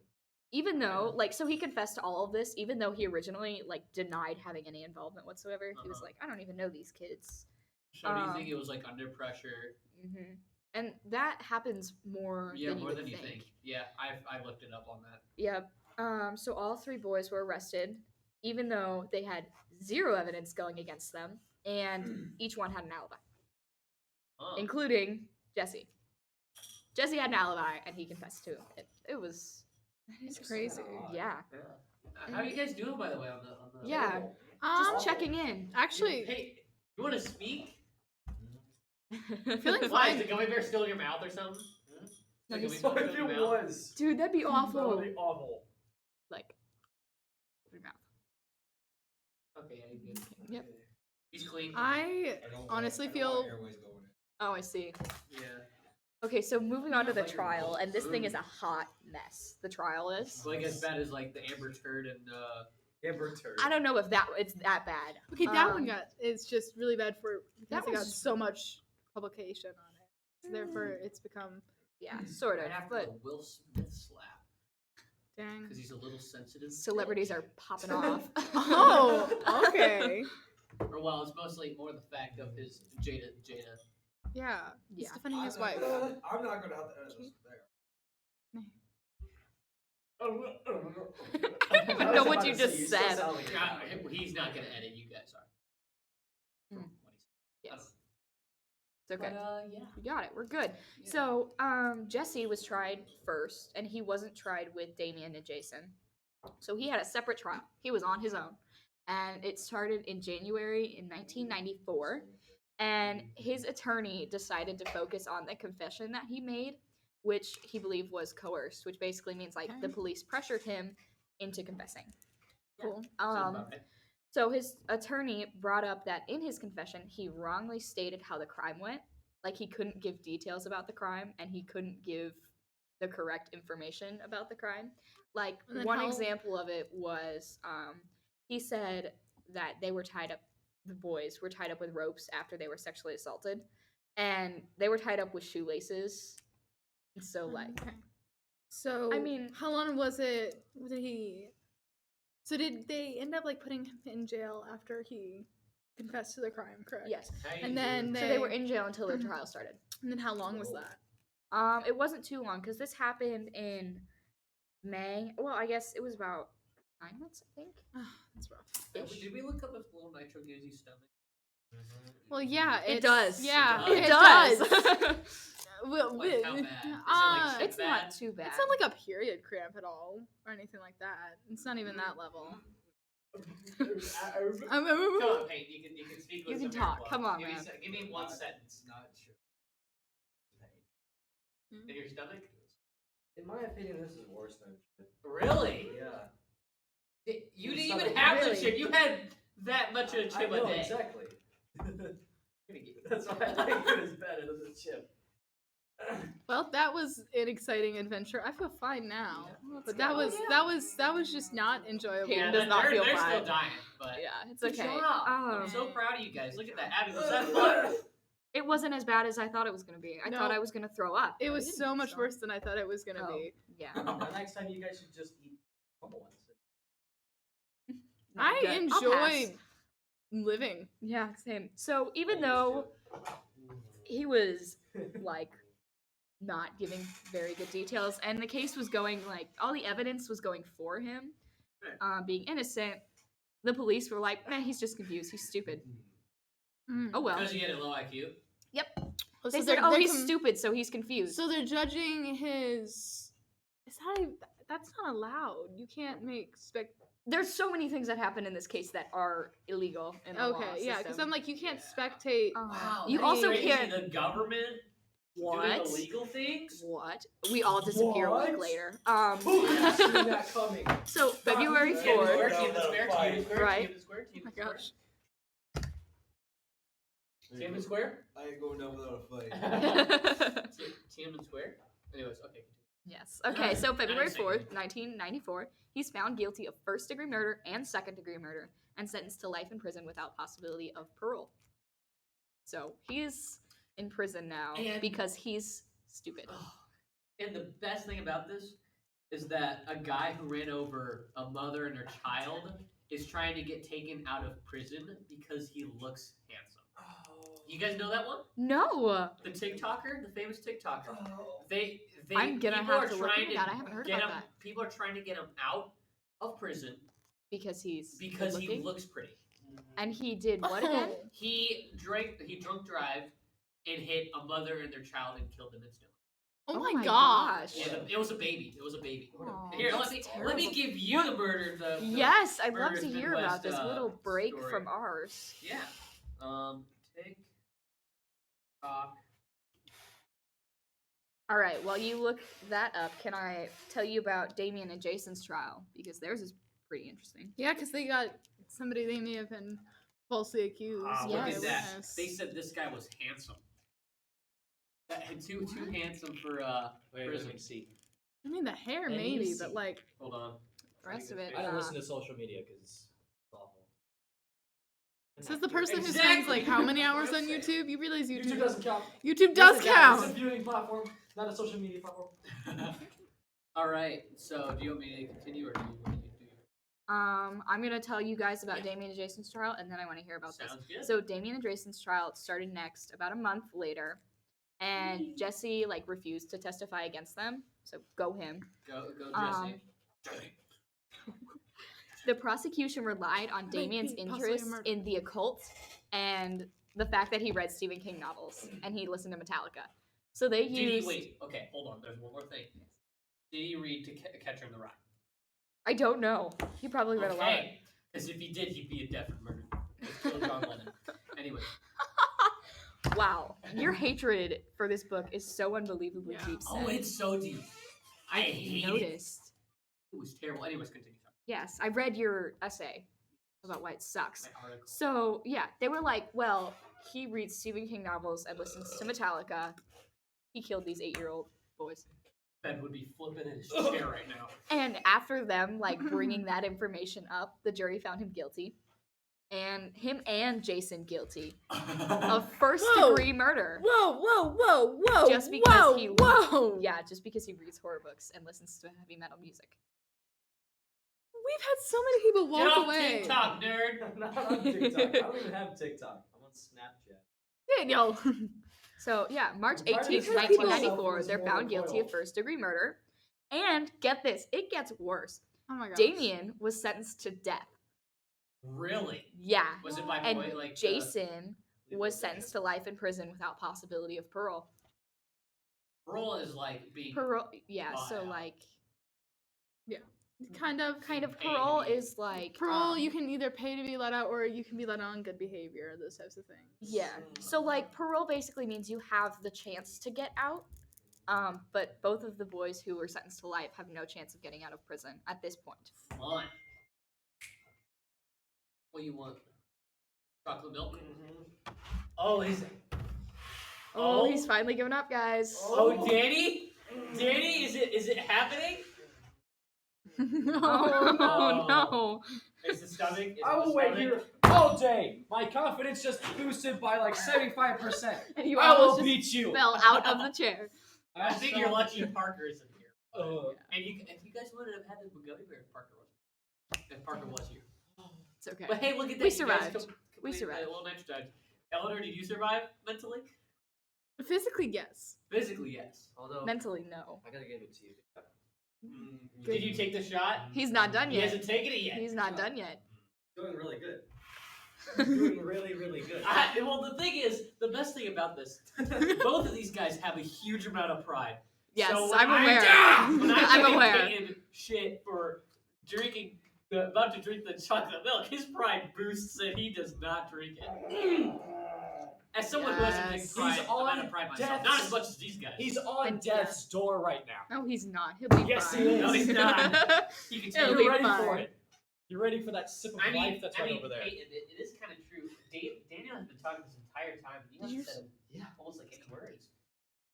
Even though, like, so he confessed to all of this, even though he originally, like, denied having any involvement whatsoever. He was
Uh-huh.
like, I don't even know these kids.
So do you think it was like under pressure?
hmm And that happens more
Yeah,
than you
more
would
than you
think.
think. Yeah, I looked it up on that.
Yep. So all 3 boys were arrested, even though they had 0 evidence going against them, and each one had an alibi,
Huh.
including Jesse. Jesse had an alibi, and he confessed to it. It was,
It's crazy.
yeah.
How are you guys doing, by the way, on the
Yeah.
table?
Just checking in.
Actually,
Hey, you want to speak?
feeling
Why, is
fine.
the gummy bear still in your mouth or something?
No,
The
he's-
gummy bear
What if
still in
it
your mouth?
was?
Dude, that'd be
That
awful.
would be awful.
Like, open your mouth.
Okay, yeah, he's good.
Yep.
He's clean.
I honestly feel.
Oh, I see.
Yeah.
Okay, so moving on to the trial, and this thing is a hot mess. The trial is.
Like as bad as like the Amber Turd and
Amber turd.
I don't know if it's that bad.
Okay, that
Um,
one got. It's just really bad for.
that
Because it got
was-
so much publication on it. So therefore, it's become
Yeah, sort of.
Right after
But
the Will Smith slap,
dang.
because he's a little sensitive.
celebrities are popping off.
Oh, okay.
Or well, it's mostly more the fact of his Jada.
Yeah. He's
Yeah.
defending his wife.
I'm not gonna have to edit this there.
I don't even know what you just said.
He's not gonna edit. You guys are.
Hmm.
From what he said.
Yes. It's okay.
But, yeah.
We got it. We're good.
Yeah.
So, Jesse was tried first, and he wasn't tried with Damien and Jason. So he had a separate trial. He was on his own, and it started in January in 1994. And his attorney decided to focus on the confession that he made, which he believed was coerced, which basically means like the
Okay.
police pressured him into confessing.
Cool.
Sounds about right.
So his attorney brought up that in his confession, he wrongly stated how the crime went. Like he couldn't give details about the crime, and he couldn't give the correct information about the crime. Like
And then
one
how-
example of it was, he said that they were tied up. The boys were tied up with ropes after they were sexually assaulted, and they were tied up with shoelaces. And so like,
Okay. So
I mean-
how long was it? Did he? So did they end up like putting him in jail after he confessed to the crime? Correct.
yes.
And then
So they were in jail until their trial started.
And then how long was that?
It wasn't too long because this happened in May. Well, I guess it was about 9 months, I think.
That's rough.
Did we look up if Little Nitro gives you stomach?
Well, yeah,
It
it's-
does.
Yeah,
It
it
does.
does. Well,
Like, how bad? Is it, like,
It's not too bad.
it's not like a period cramp at all or anything like that. It's not even that level.
Come on, Peyton. You can speak.
You
with
can
some
talk.
airflow.
Come on,
give
man.
Me, give me one sentence.
Not true.
In your stomach?
In my opinion, this is worse than chip.
Really?
Yeah.
You
Your
didn't even
stomach.
have the
Really?
chip. You had that much of a chip
I know,
a day.
exactly.
Gonna get-
That's why I like it as better than the chip.
Well, that was an exciting adventure. I feel fine now,
Yeah.
but that was just not enjoyable.
Peyton
Yeah,
does not feel
they're
fine.
still dying, but
Yeah, it's
good
okay.
job. I'm
Um,
so proud of you guys. Look at that, Abby. Was that fun?
It wasn't as bad as I thought it was gonna be. I
No.
thought I was gonna throw up.
It
but
was
didn't,
so much worse than I thought it was gonna
Oh,
be.
yeah.
The next time you guys should just eat normal ones.
Not
I
good. I'll pass.
enjoy living.
Yeah, same. So even though he was like not giving very good details, and the case was going like all the evidence was going for him, being innocent, the police were like, "Man, he's just confused. He's stupid."
Mm.
Oh well.
Because you had a low IQ.
Oh,
They
so
said, "Oh,
they're
he's
com-
stupid, so he's confused."
So they're judging his. Is that that's not allowed? You can't make
There's so many things that happen in this case that are illegal in the law
Okay, yeah, because
system.
I'm like you can't spectate.
Wow.
You
that's
also
crazy.
can't-
The government doing
What?
illegal things.
What? We all disappear a week
What?
later.
I seen that coming.
So February
Yeah,
Team
4th.
square, team the square, team the square,
Right.
team the square, team
Oh
the
my
square.
gosh.
Team and square.
I ain't going down without a fight.
Team and square. Anyways, okay.
Yes. Okay,
Alright,
so February
nice.
4th, 1994, he's found guilty of first-degree murder and second-degree murder and sentenced to life in prison without possibility of parole. So he's in prison now
And-
because he's stupid.
And the best thing about this is that a guy who ran over a mother and her child is trying to get taken out of prison because he looks handsome. You guys know that one?
No.
The TikToker, the famous TikToker.
Oh.
They
I'm gonna
people
have
are
to look
trying
into that. I haven't heard
get
about
him.
that.
People are trying to get him out of prison
Because he's
because he
good-looking?
looks pretty.
And he did what again?
He drunk drive and hit a mother and their child and killed them instantly.
Oh,
Oh
my
my
gosh.
gosh.
Yeah, it was a baby. It was a baby.
Aw,
Here,
that's
let me
terrible.
give you the murder. The
Yes, I'd love
Murder's
to hear
Midwest,
about this little break
story.
from ours.
Yeah. TikTok.
All right, while you look that up, can I tell you about Damien and Jason's trial? Because theirs is pretty interesting.
Yeah, because they got somebody they may have been falsely accused.
Ah,
by
look
a
at that.
witness.
They said this guy was handsome. Too handsome for
Wait,
prison.
let me see.
I mean, the hair
And
maybe,
easy.
but like,
Hold on.
The rest of it,
I don't listen to social media because it's awful.
Says the person who
Exactly.
spends like how many hours on YouTube? You realize
YouTube doesn't count.
YouTube does
Yes, it does.
It's a
count.
viewing platform, not a social media platform.
All right. So, do you want me to continue, or do you want to do?
I'm gonna tell you guys about Damien and Jason's trial, and then I want to hear about this.
Sounds good.
So Damien and Jason's trial started next about a month later, and Jesse like refused to testify against them. So go him.
Go,
Um,
Jesse.
The prosecution relied on Damien's
Wait, possibly a
interest
murder.
in the occult and the fact that he read Stephen King novels and he listened to Metallica. So they
Did he
used.
wait? Okay, hold on. There's one more thing. Did he read Catcher in the Rye?
I don't know. He probably read a lot.
Okay, because if he did, he'd be a definite murderer. He'd kill John Lennon. Anyway.
Wow, your hatred for this book is so unbelievably deep.
Oh,
Seth.
it's so deep. I hate it.
Noticed.
It was terrible. Anyways, continue. Sorry.
Yes, I read your essay about why it sucks.
My article.
So yeah, they were like, well, he reads Stephen King novels and listens to Metallica. He killed these 8-year-old boys.
Ben would be flipping in his chair right now.
And after them, like, bringing that information up, the jury found him guilty. And him and Jason guilty of first-degree murder.
Whoa!
Just because he
whoa!
Yeah, just because he reads horror books and listens to heavy metal music.
We've had so many people
Get
walk
off
away.
TikTok, nerd.
I'm not on TikTok. I don't even have TikTok. I'm on Snapchat.
Daniel.
So yeah, March
I'm trying to
18th,
distract myself
1994,
with
they're
more
found guilty of
recoil.
first-degree murder. And get this, it gets worse.
Oh my god.
Damien was sentenced to death.
Really?
Yeah.
Was it by
And
point, like
Jason was sentenced to life in prison without possibility of parole.
Parole is like being.
Parole, yeah.
bought
So
out.
like,
Kind of.
kind of
Paid to
parole
be-
is like
Parole, you can either pay to be let out or you can be let on good behavior, those types of things.
Yeah. So like, parole basically means you have the chance to get out. But both of the boys who were sentenced to life have no chance of getting out of prison at this point.
Fun. What do you want? Chocolate milk? Oh, is it?
Oh, he's finally given up, guys.
Oh, Danny? Danny, is it happening?
Oh no.
Is the stomach? Is
I
it
will
the
wait
stomach?
here all day. My confidence just boosted by like 75%.
And you
I will
almost just
beat you.
fell out of the chair.
I think you're lucky Parker isn't here.
Ugh.
And if you guys would have had the gummy bears, Parker was. If Parker was here.
It's okay.
But hey, look at that.
We
you guys
survived.
completed
survived.
A little exercise. Eleanor, did you survive mentally?
Physically, yes.
Physically, yes.
Although
Mentally, no.
I gotta give it to you.
Did you take the shot?
He's not done
He
yet.
hasn't taken it yet.
He's not done yet.
Doing really good.
Doing really, really good.
Well, the thing is, the best thing about this, both of these guys have a huge amount of pride.
Yes,
So when
I'm aware.
When I'm
I'm
giving
aware.
Peyton shit for about to drink the chocolate milk, his pride boosts and he does not drink it. As someone who has a big
Yes.
pride,
He's
I'm
on
out of pride myself.
death's-
Not as much as these guys.
He's on
And-
death's door right now.
No, he's not. He'll be
Yes,
fine.
he is.
No, he's not. You can tell
It'll
You're
be
ready
fine.
for it. You're ready for that sip of life that's right over there.
Peyton, it is kind of true. Daniel has been talking this entire time, and
Did
he
you
hasn't said almost like any words.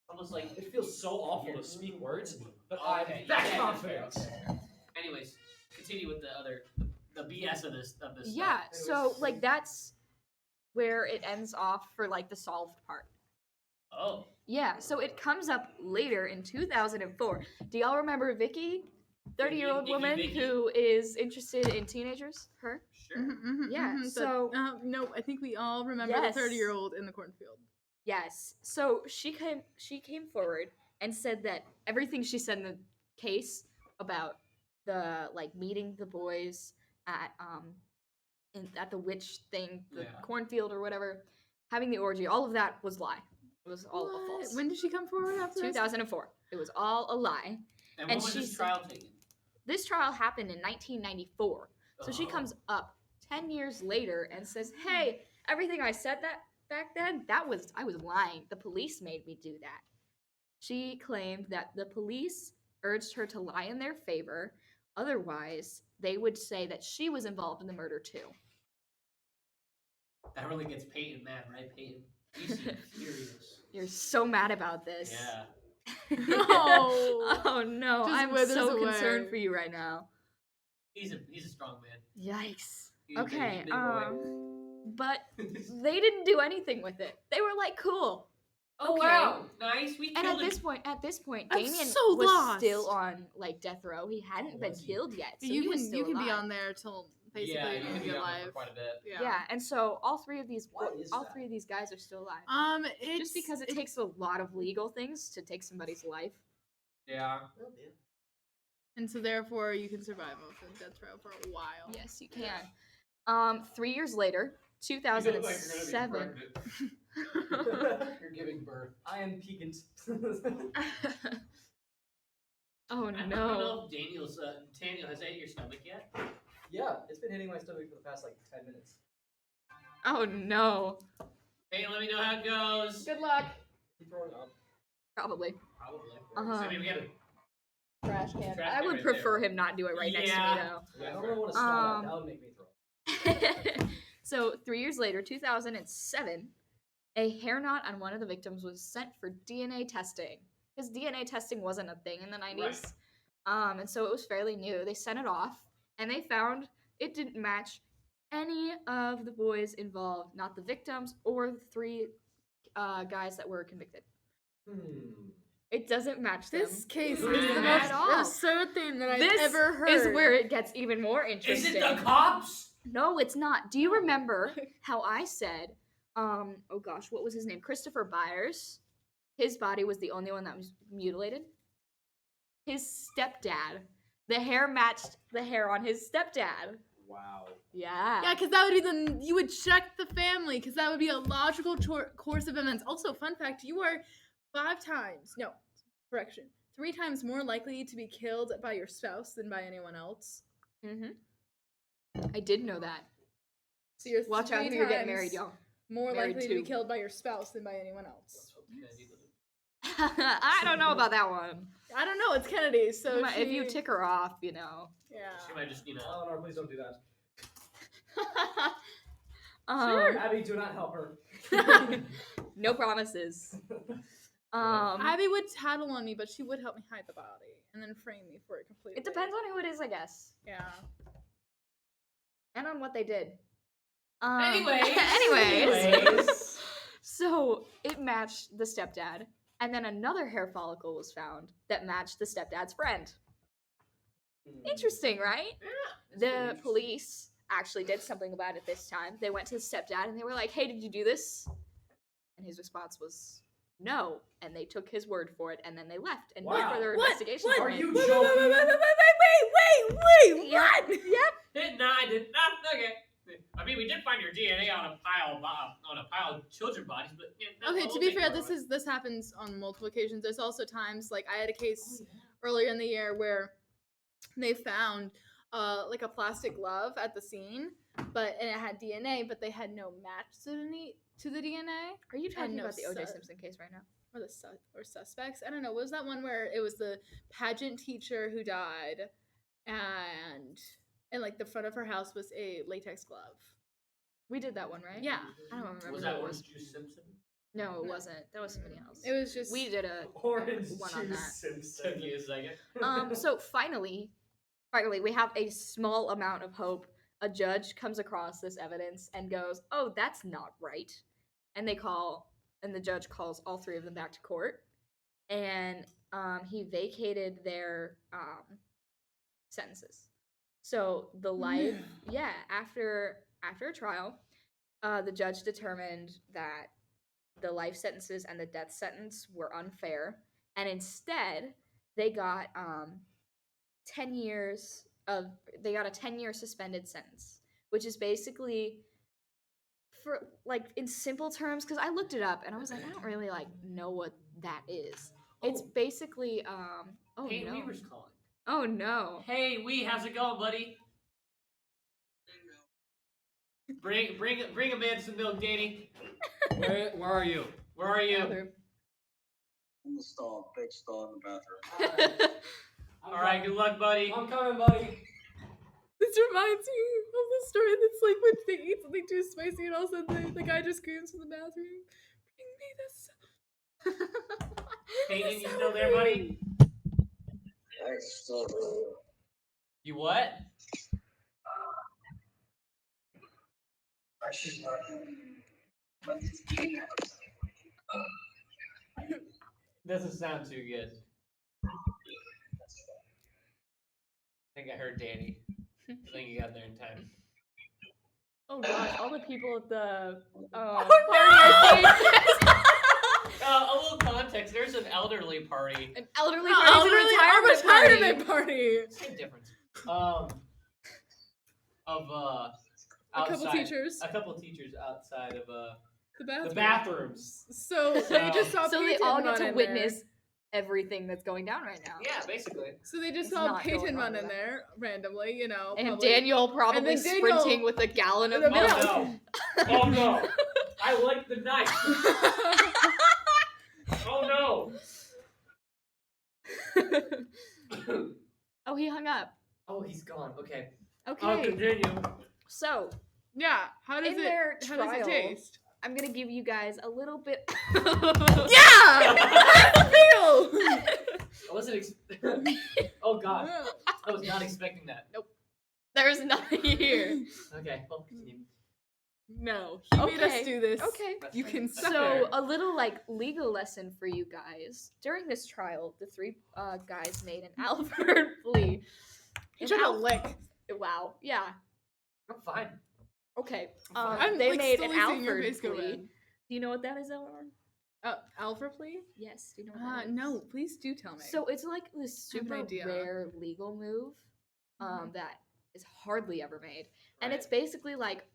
Almost like
It feels so awful to speak words, but
Okay,
I'm that
yeah,
confident.
okay. Anyways, continue with the BS of this
Yeah,
stuff.
so like that's where it ends off for like the solved part.
Oh.
Yeah, so it comes up later in 2004. Do y'all remember Vicky? 30-year-old
Vicky,
woman
Vicky.
who is interested in teenagers? Her?
Sure.
Yeah, so-
no, I think we all remember
Yes.
the 30-year-old in the cornfield.
Yes. So she came forward and said that everything she said in the case about the like meeting the boys at at the witch thing, the
Yeah.
cornfield or whatever, having the orgy, all of that was lie. It was all
What?
false.
When did she come forward after this?
2004. It was all a lie.
And
And
when was
she
this
said-
trial taken?
This trial happened in 1994. So she
Oh.
comes up 10 years later and says, "Hey, everything I said that back then, I was lying. The police made me do that." She claimed that the police urged her to lie in their favor, otherwise they would say that she was involved in the murder too.
That really gets Peyton mad, right, Peyton? You seem furious.
You're so mad about this.
Yeah.
No.
Oh no,
Just
I'm
withers
so
away.
concerned for you right now.
He's a strong man.
Yikes.
You
Okay,
big boy.
but they didn't do anything with it. They were like, cool.
Oh
okay.
wow, nice. We
And
killed
at this point,
I'm
Damien
so
was
lost.
still on like death row. He hadn't been
was he?
killed yet, so
you
he was
can
still
you can be
alive.
on there till basically
yeah, you
the
can
end of
be
your
on there
life.
for quite a bit.
Yeah, and so all three of these
What is
all
that?
three of these guys are still alive.
It's
Just because it takes a lot of legal things to take somebody's life.
Yeah.
Oh, yeah.
and so therefore you can survive off of death row for a while.
Yes, you can. 3 years later,
You look like you're gonna be
2007.
pregnant. You're giving birth.
I am piquant.
Oh
I don't
no.
know if Daniel has that hit your stomach yet.
Yeah, it's been hitting my stomach for the past like 10 minutes.
Oh no.
Hey, let me know how it goes.
Good luck.
Keep throwing up.
Probably.
Probably.
Uh-huh.
So, I mean, we got a
Trash can.
Trash
I
can
would
right
prefer
there.
him not do it right next to me
Yeah.
though.
Yeah, I don't really want to smell
Um,
that. That would make me throw up.
So 3 years later, 2007, a hair knot on one of the victims was sent for DNA testing. Because DNA testing wasn't a thing in the 90s. And so it was fairly new. They sent it off, and they found it didn't match any of the boys involved, not the victims or the three guys that were convicted. It doesn't match them.
This case is
Who did
the
it
most
at all.
absurd thing that I've
This
ever heard.
is where it gets even more
Is
interesting.
it the cops?
No, it's not. Do you remember how I said, oh gosh, what was his name? Christopher Byers. His body was the only one that was mutilated. His stepdad. The hair matched the hair on his stepdad.
Wow.
Yeah.
Yeah, because that would be you would check the family, because that would be a logical course of events. Also, fun fact, you are 3 times more likely to be killed by your spouse than by anyone else.
Mm-hmm. I did know that.
So you're
Watch out
3
who you're getting
times
married, y'all.
more
Married
likely to be
to.
killed by your spouse than by anyone else.
I don't know about that one.
I don't know, it's Kennedy, so
If you tick her off, you know.
yeah.
She might just,
Oh no, please don't do that.
Sure.
Abby, do not help her.
No promises.
Abby would tattle on me, but she would help me hide the body and then frame me for it completely.
It depends on who it is, I guess,
Yeah.
and on what they did.
Anyways.
So it matched the stepdad, and then another hair follicle was found that matched the stepdad's friend. Interesting, right? The police actually did something about it this time. They went to the stepdad and they were like, "Hey, did you do this?" And his response was no, and they took his word for it, and then they left, and no
Wow.
further
What?
investigation.
What?
Are
was
you
made.
joking?
Wait!
Yep.
What?
Yep.
No, I did not. Okay. I mean, we did find your DNA on a pile of children's bodies, but yeah,
Okay,
we'll
to be
take
fair,
it.
this happens on multiple occasions. There's also times like I had a case earlier in the year where they found like a plastic glove at the scene, and it had DNA, but they had no match to the DNA
Are you talking
no
about the O.J.
su-
Simpson case right now?
or suspects. I don't know. What was that one where it was the pageant teacher who died, and like the front of her house was a latex glove.
We did that one, right?
Yeah,
I don't remember.
Was
who
that
it
Orange Juice Simpson?
No, it
No.
wasn't. That was somebody else.
it was just
We did a
Orange
one on
juice
that.
Simpson.
Took you a second.
So finally, we have a small amount of hope. A judge comes across this evidence and goes, "Oh, that's not right," and the judge calls all three of them back to court, and he vacated their sentences. So the life, after a trial, the judge determined that the life sentences and the death sentence were unfair, and instead they got 10 years they got a 10-year suspended sentence, which is basically, for like in simple terms, because I looked it up and I was like, I don't really like know what that is. It's basically oh
Hey,
no.
Weaver's calling.
Oh no.
Hey, how's it going, buddy? Bring a man some milk, Danny.
Where are you?
Where are you?
Bathroom.
In the stall, big stall in the bathroom.
All right, good luck, buddy.
I'm coming, buddy.
This reminds me of the story that's like when they eat something too spicy and all of a sudden the guy just screams from the bathroom, "Bring me this."
Peyton, you still there, buddy?
Excellent.
You what? Doesn't sound too good. I think I heard Danny. I think he got there in time.
Oh gosh, all the people at the
Oh,
party are saying
A little context. There's an elderly party.
an elderly
No,
party,
elderly
a retirement party.
party.
Same difference. Of
A couple
outside-
teachers.
A couple teachers outside of
The
the
bathroom.
bathrooms.
So they just saw
So they
Peyton
all
run
get to
in
witness everything that's going down right now.
Yeah, basically.
there. So they just
It's
saw
not
Peyton
going
run
on
in there randomly, you know.
And
probably.
Daniel probably
And then Daniel-
sprinting with a gallon of
in the
milk.
middle.
Oh no! I like the knife. Oh no!
Oh, he hung up.
Oh, he's gone. Okay.
Okay.
Continue.
So
Yeah. How does
In
it?
their
How does it
trial-
taste?
I'm gonna give you guys a little bit.
Yeah. Feel.
I wasn't. Oh god! I was not expecting that.
There's nothing here.
Okay. Well, continue.
No, he made us
Okay,
do this.
Okay.
You can
That's
suck
So
it.
a little legal lesson for you guys. During this trial, the three guys made an Alfred plea.
He
An
tried to
Al-
lick.
Wow. Yeah.
I'm fine.
Okay.
I'm
they
like,
made an
slowly seeing your
Alfred
face go
plea.
red.
Do you know what that is, Eleanor?
Alpha plea?
Yes. Do you know what that is?
No, please do tell me.
So it's like this
I have an
super
idea.
rare legal move that is hardly ever made. And
Right.
it's basically like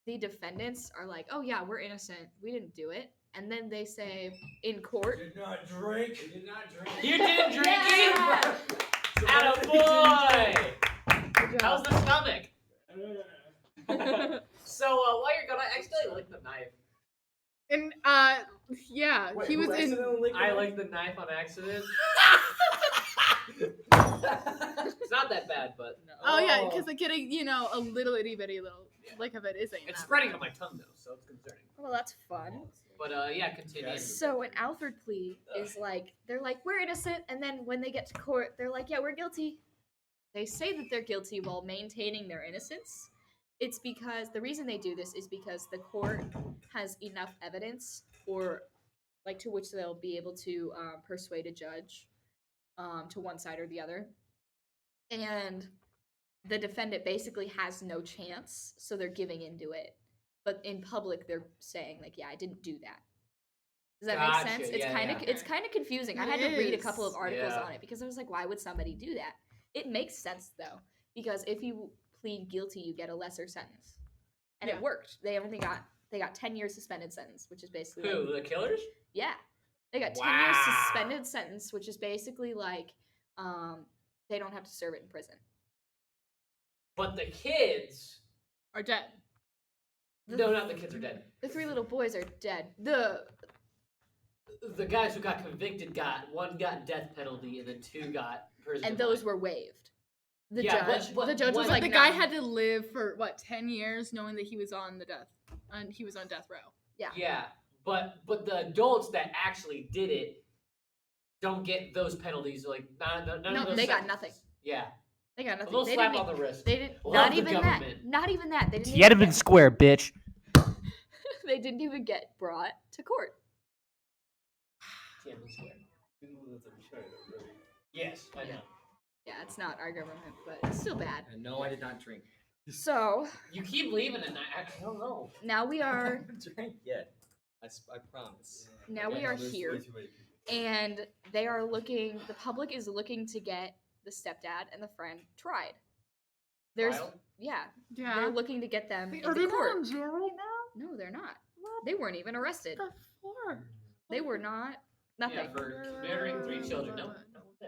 the defendants are like, oh yeah, we're innocent. We didn't do it. And then they say in court.
Did not drink. Did not drink.
You didn't drink
Yeah!
it? Attaboy!
Good
How's
job.
the stomach? So while you're gone, I actually like the knife.
And yeah,
Wait,
he
who
was in.
accidentally licked
I
the
like the knife on accident.
knife?
It's not that bad, but
Oh yeah, because like getting a little itty bitty little lick of it isn't.
it's
that
spreading
bad.
on my tongue though, so it's concerning.
Well, that's fun.
But yeah, continue.
Yes.
So an Alfred plea is like they're like we're innocent, and then when they get to court, they're like yeah we're guilty. They say that they're guilty while maintaining their innocence. It's because the reason they do this is because the court has enough evidence, or like to which they'll be able to persuade a judge to one side or the other, and the defendant basically has no chance, so they're giving into it. But in public, they're saying like, "Yeah, I didn't do that." Does that
Gotcha,
make sense? It's
yeah,
kind of
yeah.
it's kind of confusing. I
It
had to read a couple of
is.
articles
Yeah.
on it because I was like, "Why would somebody do that?" It makes sense though, because if you plead guilty, you get a lesser sentence, and
Yeah.
it worked. They got 10 years suspended sentence, which is basically
Who? The killers?
yeah, they got 10 years
Wow.
suspended sentence, which is basically like they don't have to serve it in prison.
But the kids.
Are dead.
No, not the kids are dead.
The three little boys are dead.
The guys who got convicted one got death penalty and then two got prison.
And those were waived. The
Yeah,
judge,
but
the judge was
what-
like,
the guy
"No."
had to live for what 10 years, knowing that he was on he was on death row.
Yeah, but the adults that actually did it don't get those penalties. Like none of
No,
those
they got
sentences.
nothing.
Yeah,
They got nothing.
they'll
They
slap
didn't,
on the wrist.
they didn't.
Love
Not
the
even that.
government.
Not even that. They didn't. Even get,
Square, bitch.
they didn't even get brought to court.
Tiananmen Square. Yes, I know.
Yeah, it's not our government, but it's still bad.
And no, I did not drink.
So
You keep leaving and I don't know.
now we
I
are,
haven't drank yet. I promise.
now we are here, and they are looking. The public is looking to get the stepdad and the friend tried. There's
Trial?
yeah,
Yeah.
they're looking to get them
Wait, are
into
they not
court.
in jail right now?
No, they're not.
What
They weren't even arrested.
the fuck?
They were not. Nothing.
Yeah, for murdering 3 children. No,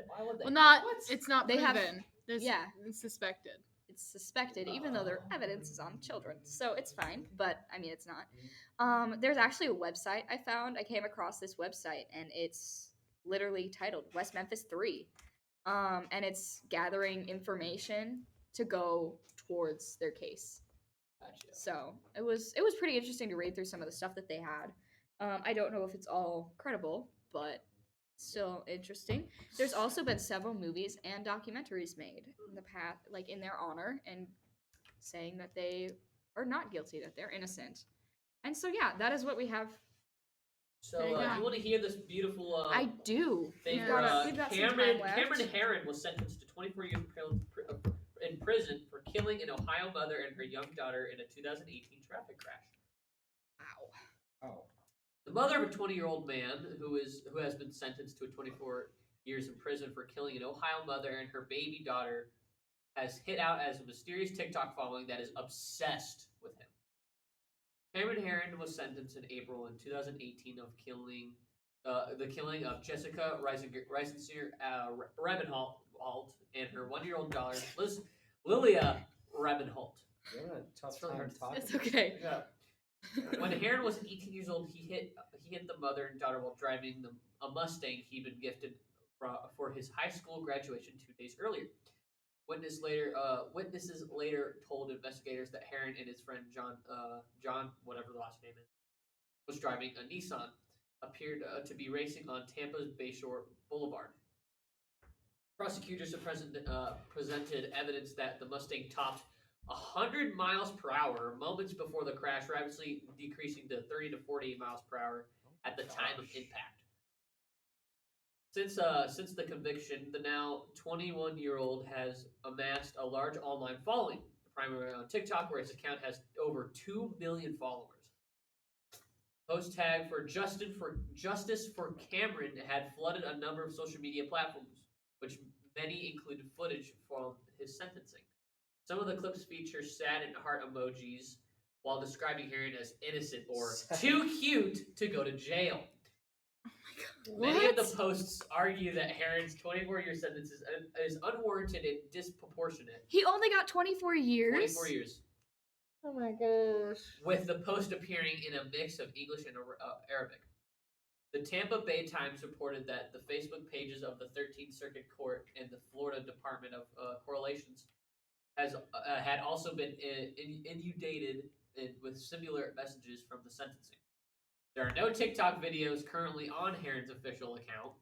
why would they?
Well, not.
What?
It's not
They have-
proven. There's
yeah.
It's suspected.
It's suspected, even though their evidence is on children. So it's fine, but I mean, it's not. There's actually a website I found. I came across this website, and it's literally titled West Memphis 3. And it's gathering information to go towards their case.
Gotcha.
So it was pretty interesting to read through some of the stuff that they had. I don't know if it's all credible, but still interesting. There's also been several movies and documentaries made in the past, like in their honor, and saying that they are not guilty, that they're innocent. And so yeah, that is what we have.
So
There you go.
you want to hear this beautiful
I do.
thing
Yeah.
where
We've got some
Cameron
time left.
Cameron Herron was sentenced to 24 years in prison for killing an Ohio mother and her young daughter in a 2018 traffic crash.
Wow.
Oh.
The mother of a 20-year-old man who has been sentenced to 24 years in prison for killing an Ohio mother and her baby daughter has hit out as a mysterious TikTok following that is obsessed with him. Cameron Herron was sentenced in April in 2018 of the killing of Jessica Reisensinger Rebenholt and her 1-year-old daughter Lilia Rebenholt.
You're having a tough
It's really
time
hard to
talking.
It's okay.
Yeah. When Herron was 18 years old, he hit the mother and daughter while driving a Mustang he'd been gifted for his high school graduation 2 days earlier. Witnesses later told investigators that Herron and his friend John, whatever the last name is, was driving a Nissan, appeared to be racing on Tampa's Bayshore Boulevard. Prosecutors have presented evidence that the Mustang topped 100 miles per hour moments before the crash, rapidly decreasing to 30 to 40 miles per hour at the time of impact. Since the conviction, the now 21-year-old has amassed a large online following, primarily on TikTok, where his account has over 2 million followers. Post tag for Justice for Cameron had flooded a number of social media platforms, which many included footage from his sentencing. Some of the clips feature sad and heart emojis while describing Herron as innocent or too cute to go to jail. Many of the posts argue that Herron's 24-year sentence is unwarranted and disproportionate.
He only got 24 years.
24 years.
Oh my gosh.
With the post appearing in a mix of English and Arabic. The Tampa Bay Times reported that the Facebook pages of the 13th Circuit Court and the Florida Department of Correlations had also been inundated with similar messages from the sentencing. There are no TikTok videos currently on Herron's official account.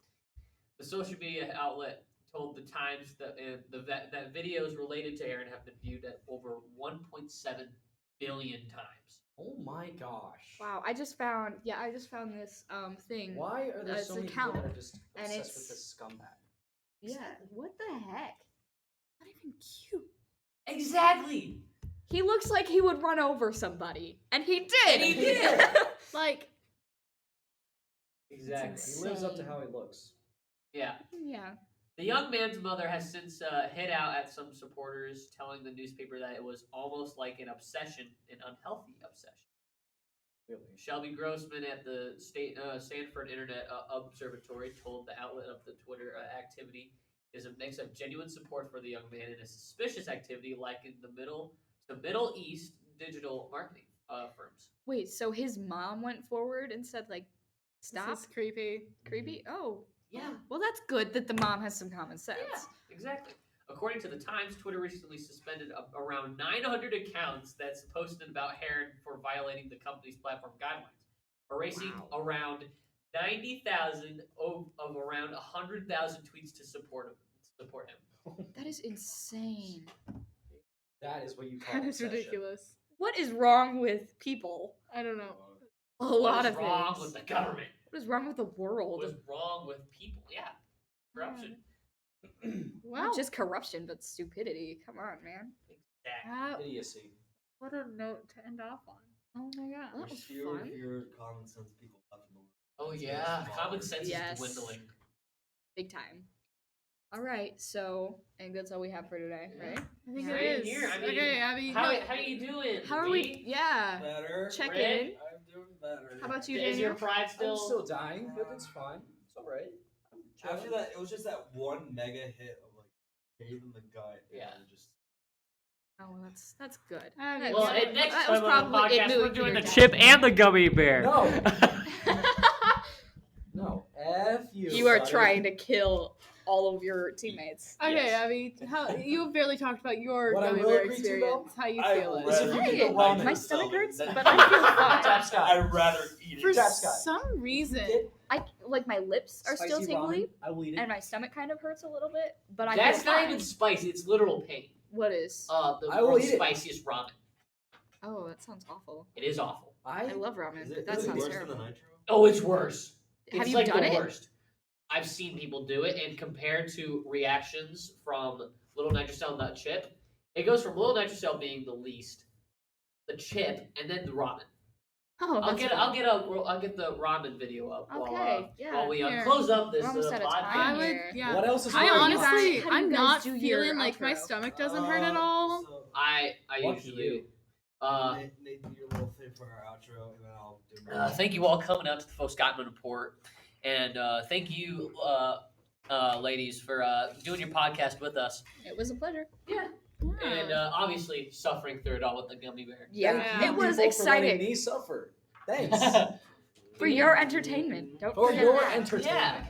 The social media outlet told the Times that that videos related to Herron have been viewed at over 1.7 billion times.
Oh my gosh.
Wow, I just found this thing.
Why are there
It's
so
an
many people that
account,
are just
and
obsessed
it's-
with this scumbag?
Yeah, what the heck? Not even cute.
Exactly.
He looks like he would run over somebody, and he did.
And he did.
Like,
Exactly.
He lives up to how he looks.
Yeah.
Yeah.
The young man's mother has since hit out at some supporters, telling the newspaper that it was almost like an obsession, an unhealthy obsession.
Really.
Shelby Grossman at the Stanford Internet Observatory told the outlet of the Twitter activity is a mix of genuine support for the young man and a suspicious activity like in the Middle East digital marketing firms.
Wait, so his mom went forward and said, like, stop?
this is creepy.
Creepy? Oh.
Yeah.
Well, that's good that the mom has some common sense.
Yeah, exactly. According to the Times, Twitter recently suspended around 900 accounts that's posted about Herron for violating the company's platform guidelines, erasing around 90,000 of around 100,000 tweets to support him.
That is insane.
That is what you call
That is
obsession.
ridiculous.
What is wrong with people?
I don't know.
A
What
lot
is
of
wrong
things.
with the government?
What is wrong with the world?
What is wrong with people? Yeah, corruption.
Wow.
Not just corruption, but stupidity. Come on, man.
Exactly.
Idiocy.
What a note to end off on.
Oh my god, that was fun.
Your common sense people left in the world.
Oh yeah, common sense
Yes.
is dwindling.
Big time. All right, so I think that's all we have for today, right?
I think
Yeah.
it is.
Here, I mean,
okay, Abby.
How
no.
how you doing?
How are we? Yeah.
Better.
Check
Rick?
in.
I'm doing better.
How about you,
Is your
Daniel?
pride
I'm
still?
still dying, but it's fine. It's alright.
After that, it was just that one mega hit of like Dave in the gut. and
Yeah.
I just
Oh, well, that's good.
Abby,
Well,
yeah.
and next
That
time
was
on the
probably it
podcast,
moved
we're doing
your
the
dad.
chip and the gummy bear.
No. No. F you.
You are
buddy.
trying to kill all of your teammates.
Okay,
Yes.
Abby. How you have barely talked about your
What I
gummy
will
bear
agree to,
experience. How you
I
feel it?
rather
Hey,
eat the
my
ramen
stomach
salmon
hurts,
than
but I feel fine.
Tap Scott.
I'd rather eat
For
it.
Tap Scott.
some reason,
Get
I like my lips are still
spicy
tingly,
ramen. I will eat it.
and my stomach kind of hurts a little bit, but I
That's
feel
not
fine.
even spicy. It's literal pain.
What is?
The
I will
world's
eat it.
spiciest ramen.
Oh, that sounds awful.
It is awful.
I love ramen,
Is
but
it,
that
is it
sounds
worse
terrible.
than the nitro?
Oh, it's worse.
Have
It's
you
like
done
the
it?
worst. I've seen people do it, and compared to reactions from Little Nitrocell Nut Chip, it goes from Little Nitrocell being the least, the chip, and then the ramen.
Oh,
I'll
that's
get
fun.
I'll get the ramen video up
Okay,
while we
Here.
close up this
We're almost out of
podcast.
time
I would,
here.
yeah.
What else is
I
wrong?
honestly,
How do you
I'm
guys
not
do your
feeling like my
outro?
stomach doesn't hurt at all.
So,
I
Lucky
usually
you.
do.
Nate, do your little thing for our outro, and then I'll do mine.
Thank you all coming out to the Foscottweman Report, and thank you, ladies, for doing your podcast with us.
It was a pleasure.
Yeah. And obviously suffering through it all with the gummy bear.
Yeah,
Thank you,
it was
people for letting
exciting
me suffer. Thanks.
for your entertainment. Don't
For
forget
your
that.
entertainment.
Yeah.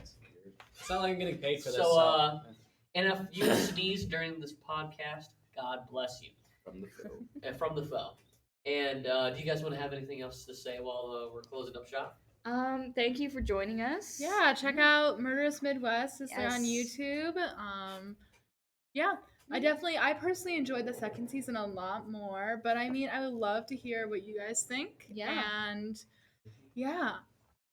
It's not like I'm getting paid for this.
So, and if you sneeze during this podcast, God bless you.
From the film.
And from the foe. And do you guys want to have anything else to say while we're closing up shop?
Thank you for joining us.
Yeah, check out Murderous Midwest. They're on
Yes.
YouTube. Yeah, I personally enjoyed the second season a lot more. But I mean, I would love to hear what you guys think.
Yeah.
And yeah,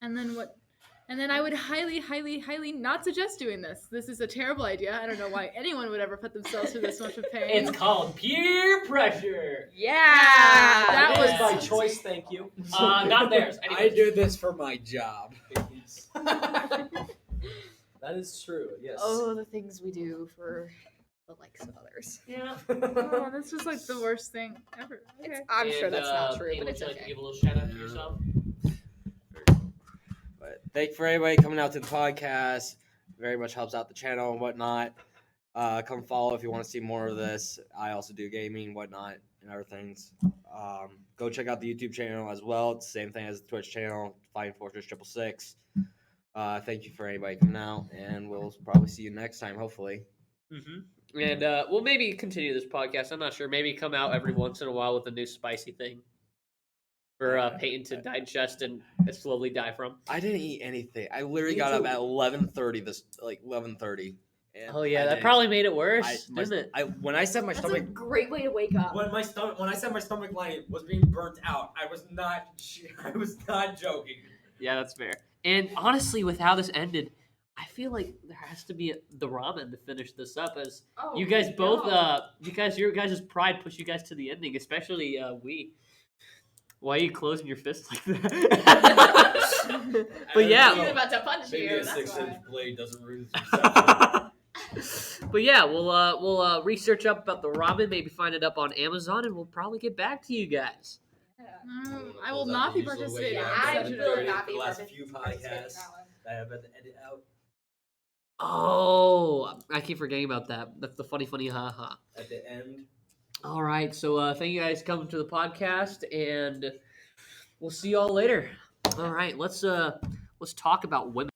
and then I would highly, highly, highly not suggest doing this. This is a terrible idea. I don't know why anyone would ever put themselves through this much of pain.
It's called peer pressure.
Yeah,
that
It
was
is by choice, thank you.
Not theirs.
I
Anyways.
do this for my job. That is true, yes.
Oh, the things we do for the likes of others.
Yeah.
Oh, that's just like the worst thing ever. Okay.
I'm sure
And,
that's not true,
Peyton,
but it's
would you like to
okay.
give a little shout out to yourself?
But thank you for everybody coming out to the podcast. Very much helps out the channel and whatnot. Come follow if you want to see more of this. I also do gaming, whatnot, and other things. Go check out the YouTube channel as well. It's the same thing as the Twitch channel, Fighting Fortress 666. Thank you for anybody coming out, and we'll probably see you next time, hopefully.
Mm-hmm. And we'll maybe continue this podcast. I'm not sure. Maybe come out every once in a while with a new spicy thing for Peyton to digest and slowly die from.
I didn't eat anything. I literally
Me
got up
too.
at 11:30. 11:30.
Oh yeah, that probably made it worse, didn't it?
When I said my
That's a
stomach,
great way to wake up.
when I said my stomach line was being burnt out, I was not joking.
Yeah, that's fair. And honestly, with how this ended, I feel like there has to be the ramen to finish this up. As you guys both, your guys' pride pushed you guys to the ending, especially we. Why are you closing your fist like that? But yeah,
You're about to punch
Maybe
you.
a
That's
6-inch
why.
blade doesn't ruin the reception.
but yeah, we'll research up about the ramen, maybe find it up on Amazon, and we'll probably get back to you guys.
I will not be participating.
Yeah,
in
I
such a
will
dirty-
not be
The last
participating
few
in
podcasts
that one.
that I've had to edit out
Oh, I keep forgetting about that. That's the funny haha.
at the end.
All right, so thank you guys for coming to the podcast, and we'll see y'all later. All right, let's talk about women.